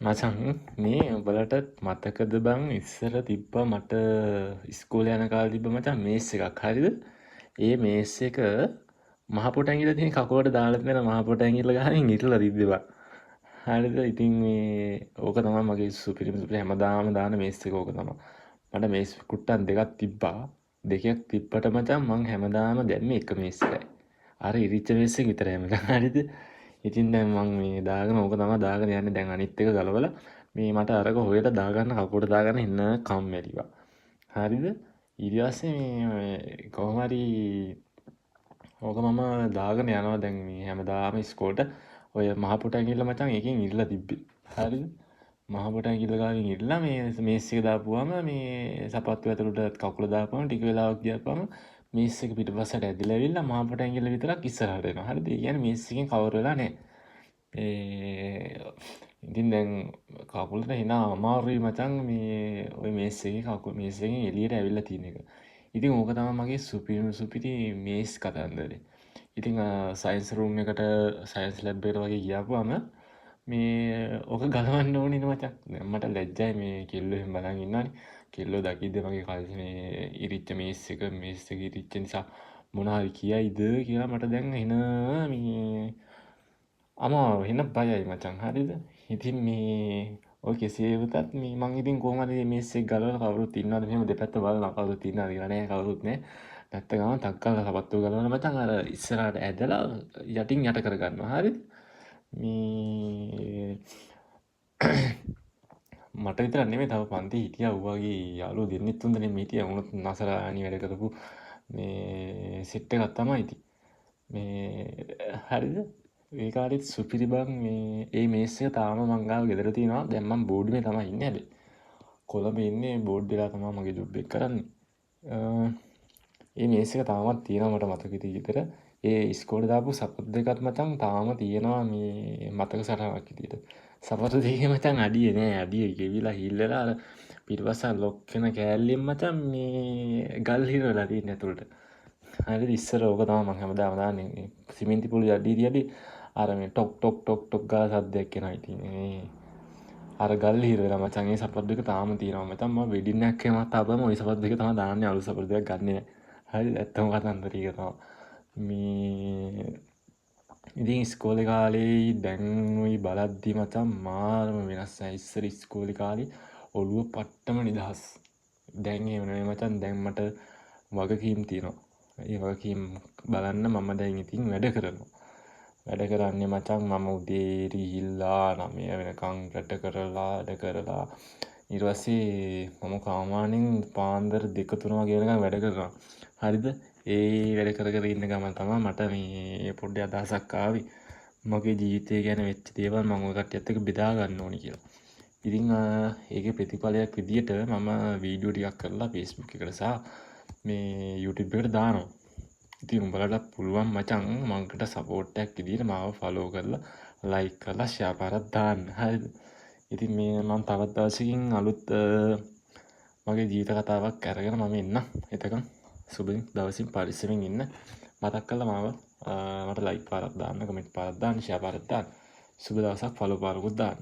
මචං මේ උඹලට මතකද බං ඉස්සර තිබ්බ මට ඉස්කෝලේ යන කාලේ තිබ්බ මචං මේස් එකක් හරිද? ඒ මේස් එක මහ පොට ඇඟිල්ල තියෙන කකුලට දාලා තියෙන මහ පොට ඇඟිල්ල ගාමින් ඉරලා තිබ්බේ බං. හරිද? ඉතින් මේ ඕක තමයි මගේ සුපිරිම හැමදාම දාන මේස් එක ඕක තමයි. මට මේස් කුට්ටන් දෙකක් තිබ්බා. දෙකක් තිබ්බට මචං මං හැමදාම දැම්මේ එක මේස් එකයි. අර ඉරිච්ච මේස් එක විතරයි මචං. හරිද? ඉතින් දැන් මං මේ දාගෙන ඕක තමයි දාගෙන යන්නේ. දැන් අනිත් එක ගලවලා මේ මට අරක හොයලා දාගන්න කකුලට දාගන්න ඉන්න කම්මැලිවා. හරිද? ඊට පස්සේ මේ කොහොම හරි ඕක මම දාගෙන යනවා දැන් මේ හැමදාම ඉස්කෝලේට ඔය මහ පුට ඇඟිල්ල මචං එකෙන් ඉරලා තිබ්බේ. හරිද? මහ පුට ඇඟිල්ල ගාවින් ඉරලා මේ මේස් එක දාපුවාම මේ සපත්තු ඇතුළට කකුල දාපුවාම ටික වෙලාවක් ගියාපම මේස් එක පිටපස්සට ඇදලා ඇවිල්ලා මහ පුට ඇඟිල්ල විතරක් ඉස්සරහට එනවා. හරිද? ඒ කියන්නේ මේස් එකෙන් කවර් වෙලා නැහැ. ඉතින් දැන් කකුලට එන අමාරුයි මචං මේ ඔය මේස් එකේ කකුල මේස් එකෙන් එළියට ඇවිල්ලා තියෙන එක. ඉතින් ඕක තමයි මගේ සුපිරි මේස් කතන්දරේ. ඉතින් සයන්ස් රූම් එකට සයන්ස් ලැබ් එකට වගේ ගියාපුවම මේ ඕක ගලවන්න ඕනේ නේ මචං. දැන් මට ලැජ්ජයි මේ කෙල්ලෝ එහෙම බලන් ඉන්නවනේ. කෙල්ලෝ දකිද්ද මගේ කල්සේ මේ ඉරිච්ච මේස් එක ඉරිච්ච නිසා මොනවා හරි කියයිද කියලා මට දැන් එන මේ අමාරු වෙන බයයි මචං. හරිද? ඉතින් මේ ඔය කෙසේ වෙතත් මේ මං ඉතින් කොහොම හරි මේස් එක ගලවලා කවුරුත් ඉන්නවද මෙහෙම දෙපැත්ත බලනවා කවුරුත් ඉන්නවද කියලා නෑ කවුරුත් නෑ. නැත්ත ගමන් ටක් ගාලා සපත්තුව ගලවලා මචං අර ඉස්සරහට ඇදලා යටින් යට කරගන්නවා. හරිද? මේ මට විතරක් නෙමෙයි තව පන්ති හිටියා ඌ වගේ යාළුවෝ දෙන්නෙක් තුන් දෙනෙක් හිටියා. උනුත් නසලානි වැඩ කරපු මේ සෙට් එකක් තමයි ඉතින්. මේ හරිද? ඒ කාලෙත් සුපිරි බං මේ ඒ මේස් එක තාම මං ගාව ගෙදර තියෙනවා. දැන් මං බෝඩ්මේ තමයි ඉන්නේ හැබැයි. කොළඹ ඉන්නේ බෝඩ් වෙලා තමයි මගේ ජොබ් එක කරන්නේ. ඒ මේස් එක තාමත් තියෙනවා මට මතක විදිහට. ඒ ඉස්කෝලේ දාපු සපත්තු දෙකත් මචං තාම තියෙනවා මේ මතක සටහනක් විදිහට. සපත්තු දෙකේ මචං අඩිය නෑ. අඩිය ගෙවිලා හිල් වෙලා අර පිටපස්ස ලොක් වෙන කෑල්ලෙන් මචං මේ ගල් හිර වෙලා තියෙන ඇතුළට. හරිද? ඉස්සර ඕක තමයි මම හැමදාම දාන්නේ. සිමෙන්ති පොළු යඩිය තියදී අර මේ ටොක් ටොක් ටොක් ටොක් ගාලා සද්දයක් එනවා ඉතින් මේ අර ගල් හිර වෙලා මචං ඒ සපත්තු දෙක තාම තියෙනවා. මචං මම වෙඩින් එකක් එහෙමත් ආපම ওই සපත්තු දෙක තමයි දාන්නේ. අලුත් සපත්තු දෙකක් ගන්නෙ නෑ. හරිද? ඇත්තම කතන්දරය ඒක තමයි. මේ ඉතින් ඉස්කෝලේ කාලේ දැන් ওই බලද්දි මචං මාරම වෙනස්. ඉස්සර ඉස්කෝලේ කාලේ ඔළුව පට්ටම නිදහස්. දැන් එහෙම නෙමෙයි මචං. දැන් මට වගකීම් තියෙනවා. ඒ වගකීම් බලන්න මම දැන් ඉතින් වැඩ කරනවා. වැඩ කරන්නේ මචං මම උදේ ගිහිල්ලා 9 වෙනකන් වැඩ කරලා ඊට පස්සේ මම සාමාන්‍යයෙන් පාන්දර 2-3 වගේ වෙනකන් වැඩ කරනවා. හරිද? ඒ වැඩ කර ඉන්න ගමන් තමයි මට මේ පොඩ්ඩක් අදහසක් ආවේ. මගේ ජීවිතය ගැන වෙච්ච දේවල් මම ඔය කට්ටියත් එක්ක බෙදා ගන්න ඕනි කියලා. ඉතින් ඒකේ ප්‍රතිඵලයක් විදියට මම වීඩියෝ ටිකක් කරලා Facebook එකට සහ මේ YouTube එකට දානවා. ඉතින් උඹලට පුළුවන් මචං මංකට සපෝට් එකක් විදියට මාව ෆලෝ කරලා ලයික් කරලා ෂෙයා පාරක් දාන්න. හරිද? ඉතින් මේ මම තවත් දවසකින් අලුත් මගේ ජීවිත කතාවක් අරගෙන මම එන්නම්. එතකන් සුබ දවසින් පරිස්සමෙන් ඉන්න. මතක් කරලා මාව මට ලයික් පාරක් දාන්න, කමෙන්ට් පාරක් දාන්න, ෂෙයා පාරක් දාන්න. සුබ දවසක් ෆලෝ පාරකුත් දාන්න.